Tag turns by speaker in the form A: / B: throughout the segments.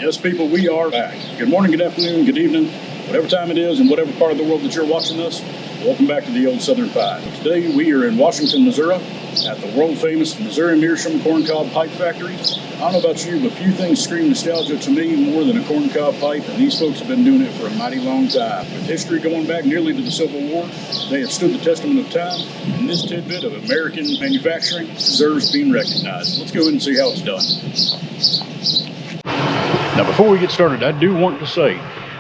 A: Yes, people, we are back. Good morning, good afternoon, good evening, whatever time it is and whatever part of the world that you're watching us. Welcome back to the Old Southern Pine. Today we are in Washington, Missouri at the world-famous Missouri Meerschaum corncob pipe factory. I don't know about you, but few things scream nostalgia to me more than a corncob pipe, and these folks have been doing it for a mighty long time. With history going back nearly to the Civil War, they have stood the testament of time, and this tidbit of American manufacturing deserves being recognized. Let's go ahead and see how it's done. Now, before we get started, I do want to say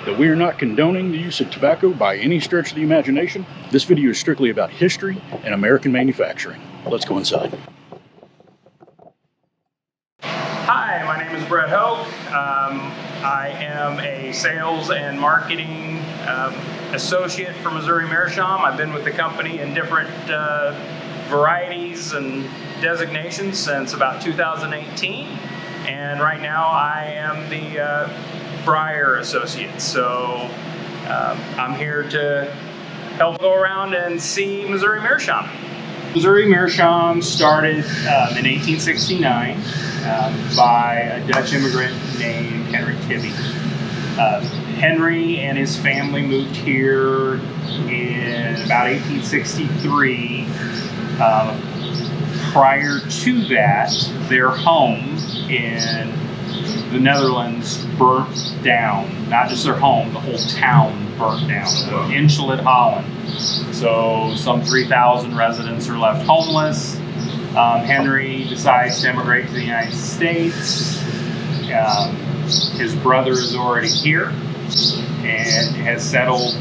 A: that we are not condoning the use of tobacco by any stretch of the imagination. This video is strictly about history and American manufacturing. Let's go inside.
B: Hi, my name is Brett Hoke. I am a sales and marketing associate for Missouri Meerschaum. I've been with the company in different varieties and designations since about 2018. And right now I am the Breyer Associate. So I'm here to help go around and see Missouri Meerschaum. Missouri Meerschaum started in 1869 by a Dutch immigrant named Anton Tibbe. Henry and his family moved here in about 1863. Prior to that, their home in the Netherlands burnt down. Not just their home, the whole town burnt down. Insulet, Holland. So some 3,000 residents are left homeless. Henry decides to emigrate to the United States. His brother is already here and has settled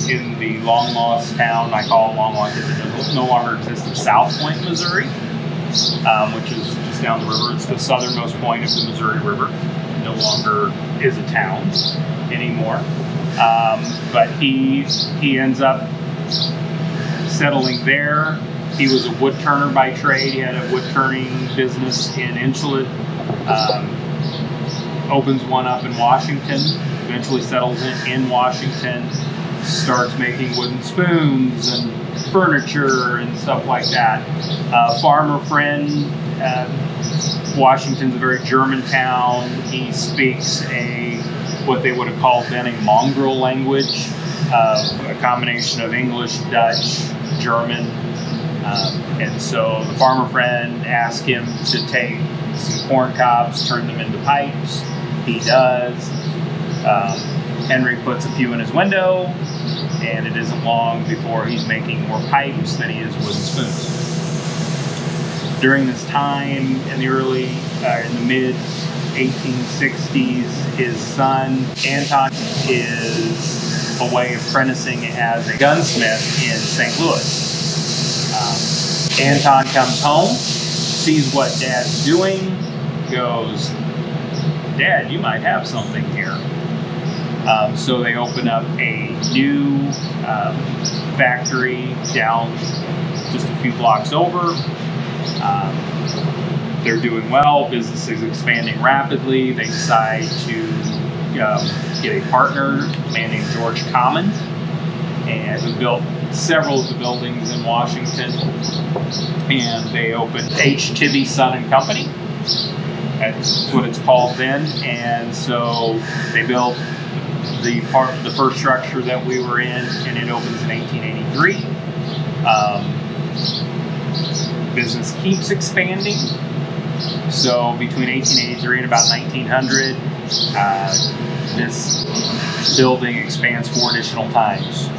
B: in the long lost town. I call it long lost because it no longer exists, of South Point, Missouri, which is just down the river. It's the southernmost point of the Missouri River. It no longer is a town anymore. But he ends up settling there. He was a wood turner by trade. He had a wood turning business in Insulet. Opens one up in Washington. Eventually settles in Washington. Starts making wooden spoons and furniture and stuff like that. Farmer friend. Washington's a very German town. He speaks what they would have called then a mongrel language, a combination of English, Dutch, German. And so the farmer friend asked him to take some corn cobs, turn them into pipes. He does. Henry puts a few in his window, and it isn't long before he's making more pipes than he is wooden spoons. During this time, in the mid 1860s, his son Anton is away apprenticing as a gunsmith in St. Louis. Anton comes home, sees what Dad's doing, goes, "Dad, you might have something here." So they open up a new factory down just a few blocks over. They're doing well. Business is expanding rapidly. They decide to get a partner, a man named George Common, and who built several of the buildings in Washington. And they opened H. Tibbe, Son and Company. That's what it's called then. And so they built the first structure that we were in, and it opens in 1883. Business keeps expanding. So between 1883 and about 1900, this building expands 4 additional times.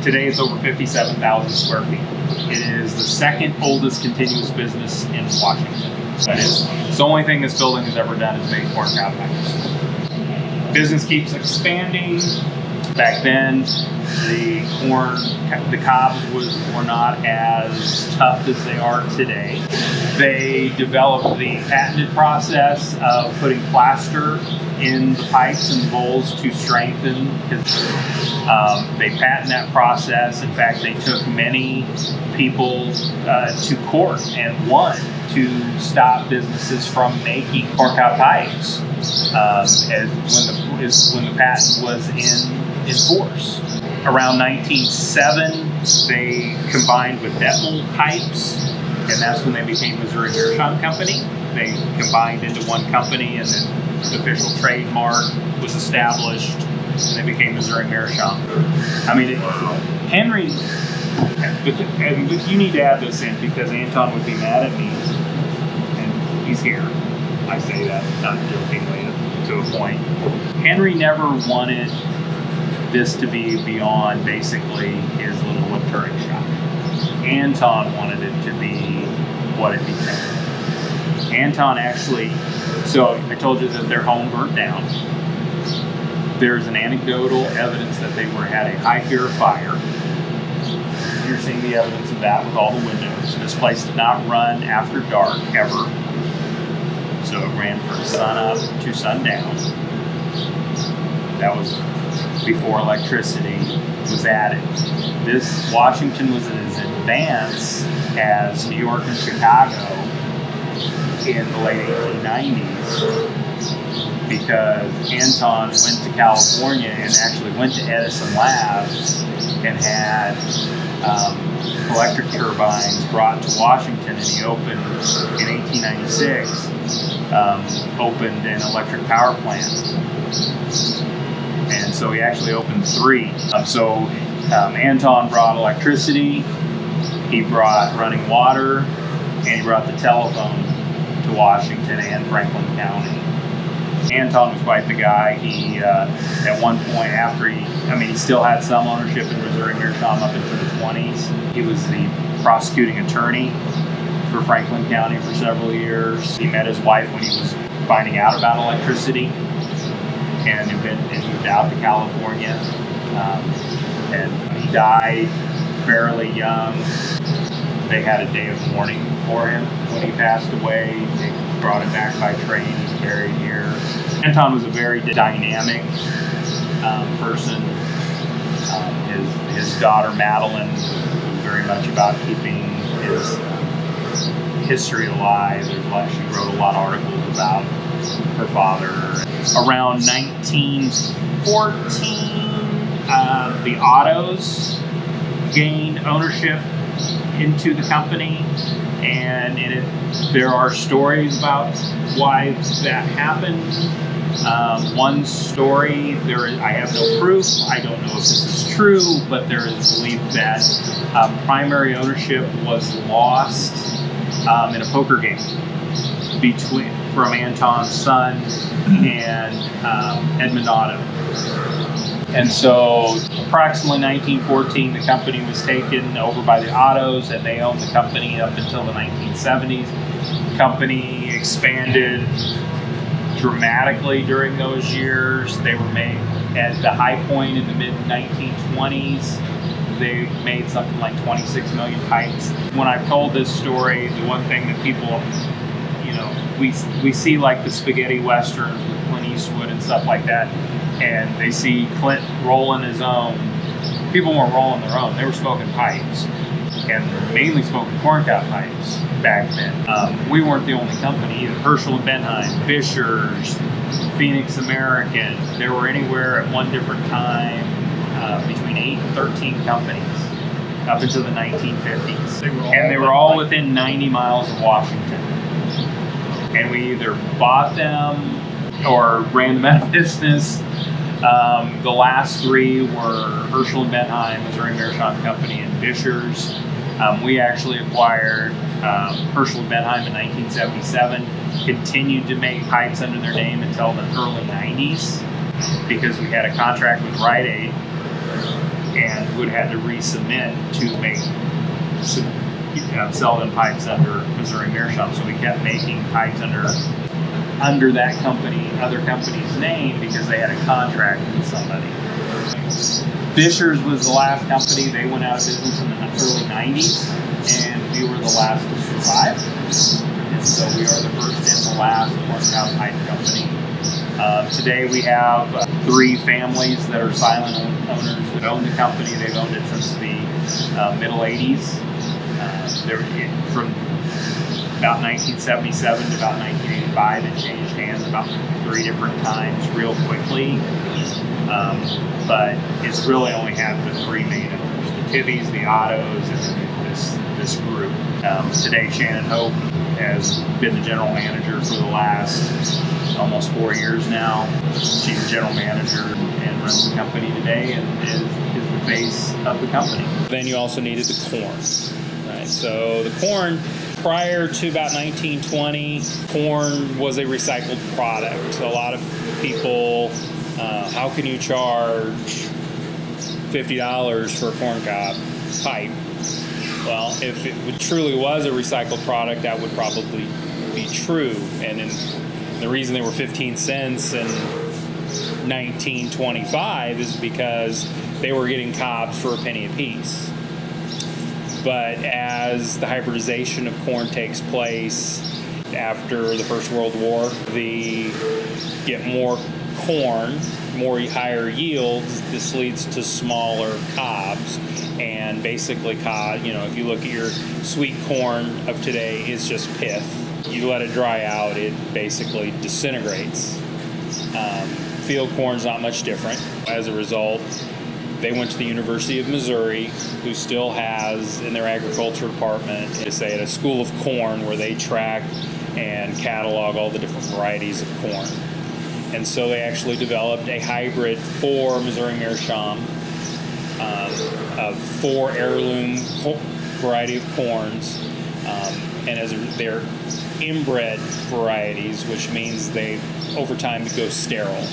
B: Today it's over 57,000 square feet. It is the second oldest continuous business in Washington. That is, it's the only thing this building has ever done is make corn cob pipes. Business keeps expanding. Back then, the cobs were not as tough as they are today. They developed the patented process of putting plaster in the pipes and bowls to strengthen. They patent that process. In fact, they took many people to court and won to stop businesses from making corncob pipes when the patent was in force. Around 1907, they combined with Detmold Pipes, and that's when they became Missouri Meerschaum Company. They combined into one company, and then official trademark was established, and they became Missouri Meerschaum. I mean, Henry, and you need to add this in because Anton would be mad at me, and he's here. I say that not jokingly to a point. Henry never wanted this to be beyond basically his little wood turning shop. Anton wanted it to be what it became. Anton actually, so I told you that their home burnt down. There's an anecdotal evidence that they had a high fear of fire. You're seeing the evidence of that with all the windows. This place did not run after dark ever. So it ran from sun up to sundown. That was before electricity was added. This Washington was as advanced as New York and Chicago in the late 1890s because Anton went to California and actually went to Edison Labs and had electric turbines brought to Washington, and he opened in 1896 opened an electric power plant. And so he actually opened 3. Anton brought electricity, he brought running water, and he brought the telephone to Washington and Franklin County. Anton was quite the guy. He, at one point after he still had some ownership in Missouri Meerschaum up into the 20s. He was the prosecuting attorney for Franklin County for several years. He met his wife when he was finding out about electricity and moved out to California. And he died fairly young. They had a day of mourning for him when he passed away. They brought him back by train. He's buried here. Anton was a very dynamic person. His daughter Madeline was very much about keeping his history alive. She wrote a lot of articles about her father. Around 1914, the Ottos gained ownership into the company, and there are stories about why that happened. One story, I have no proof, I don't know if this is true, but there is belief that primary ownership was lost in a poker game from Anton's son and Edmund Otto. And so approximately 1914, the company was taken over by the Ottos, and they owned the company up until the 1970s. The company expanded dramatically during those years. They were made at the high point in the mid-1920s. They made something like 26 million pipes. When I've told this story, the one thing that people, we see like the spaghetti westerns with Clint Eastwood and stuff like that, and they see Clint rolling his own. People weren't rolling their own, they were smoking pipes, and mainly smoking corncob pipes back then. We weren't the only company either. Herschel and Bentheim, Fisher's, Phoenix American, there were anywhere at one different time between 8 and 13 companies up until the 1950s. They were all within 90 miles of Washington. And we either bought them or ran them out of business. The last 3 were Herschel and Bentheim, Missouri Meerschaum Company, and Fisher's. We actually acquired Herschel and Bentheim in 1977, continued to make pipes under their name until the early 90s because we had a contract with Rite Aid and would have had to resubmit to sell them pipes under Missouri Meerschaum. So we kept making pipes under that company, other company's name, because they had a contract with somebody. Fisher's was the last company. They went out of business in the early 90s, and we were the last to survive. And so we are the first and the last corncob pipe company. Today we have 3 families that are silent owners that own the company. They've owned it since the middle 80s. From about 1977 to about 1985, it changed hands about 3 different times real quickly. But it's really only had the 3 main owners, the Tibbes, the Ottos, and this group. Today Shannon Hope has been the general manager for the last almost 4 years now. She's the general manager and runs the company today and is the face of the company.
C: Then you also needed the corn, right? So the corn, prior to about 1920, corn was a recycled product. A lot of people, how can you charge $50 for a corn cob pipe? Well, if it truly was a recycled product, that would probably be true. And the reason they were 15 cents in 1925 is because they were getting cobs for a penny apiece. But as the hybridization of corn takes place after the First World War, they get more corn, more higher yields. This leads to smaller cobs, and basically if you look at your sweet corn of today, it's just pith. You let it dry out, it basically disintegrates. Field corn's not much different. As a result, they went to the University of Missouri, who still has in their agriculture department, a school of corn where they track and catalog all the different varieties of corn. And so they actually developed a hybrid for Missouri Meerschaum of 4 heirloom variety of corns, and they're inbred varieties, which means they over time go sterile.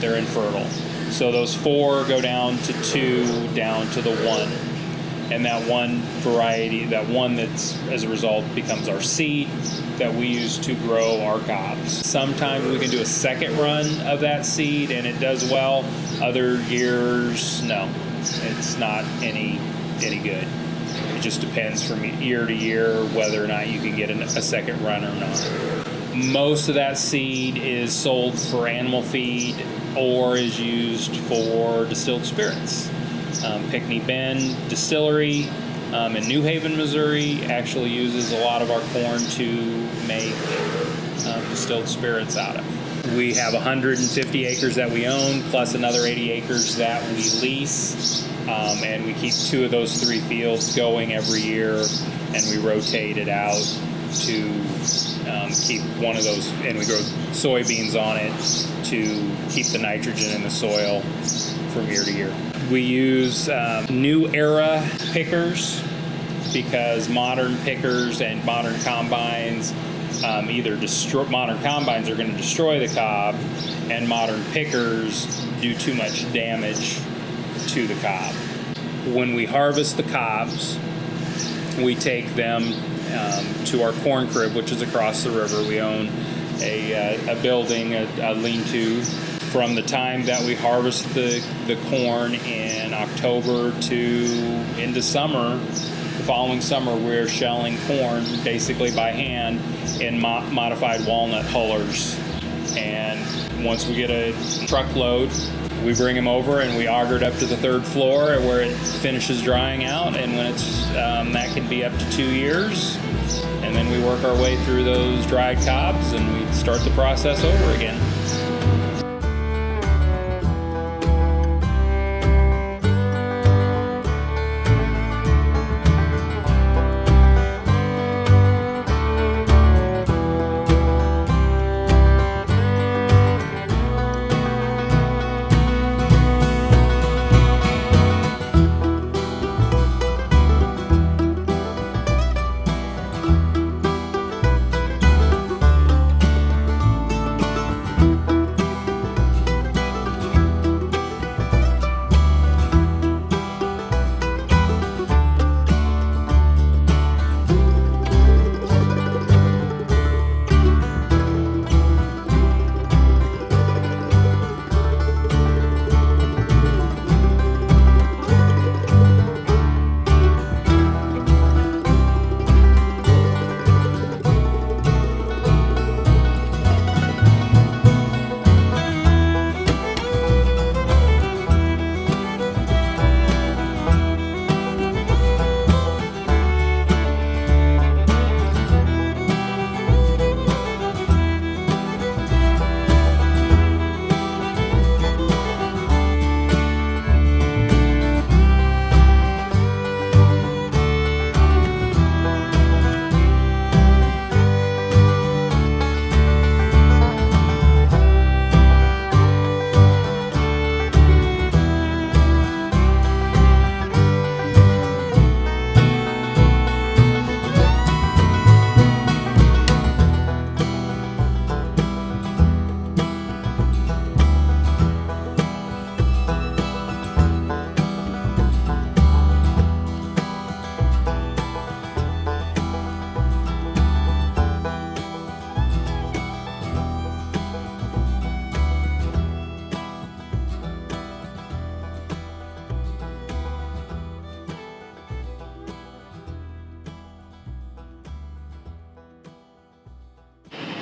C: They're infertile. So those 4 go down to 2, down to the 1. And that one variety, that's as a result becomes our seed that we use to grow our cobs. Sometimes we can do a second run of that seed and it does well. Other years, no, it's not any good. It just depends from year to year whether or not you can get a second run or not. Most of that seed is sold for animal feed or is used for distilled spirits. Pinckney Bend Distillery in New Haven, Missouri actually uses a lot of our corn to make distilled spirits out of. We have 150 acres that we own, plus another 80 acres that we lease, and we keep 2 of those 3 fields going every year, and we rotate it out to keep one of those, and we grow soybeans on it to keep the nitrogen in the soil from year to year. We use new era pickers because modern pickers and modern combines modern combines are going to destroy the cob, and modern pickers do too much damage to the cob. When we harvest the cobs, we take them to our corn crib, which is across the river. We own a building, a lean-to. From the time that we harvest the corn in October to into summer, the following summer we're shelling corn basically by hand in modified walnut hullers. And once we get a truckload, we bring them over and we auger it up to the 3rd floor where it finishes drying out. And when it's that can be up to 2 years. And then we work our way through those dried cobs and we start the process over again.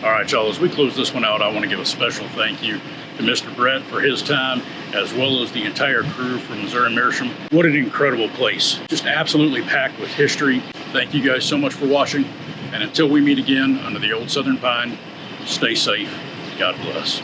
A: All right, y'all, as we close this one out, I want to give a special thank you to Mr. Brett for his time, as well as the entire crew from Missouri Meerschaum. What an incredible place. Just absolutely packed with history. Thank you guys so much for watching. And until we meet again under the old Southern Pine, stay safe. God bless.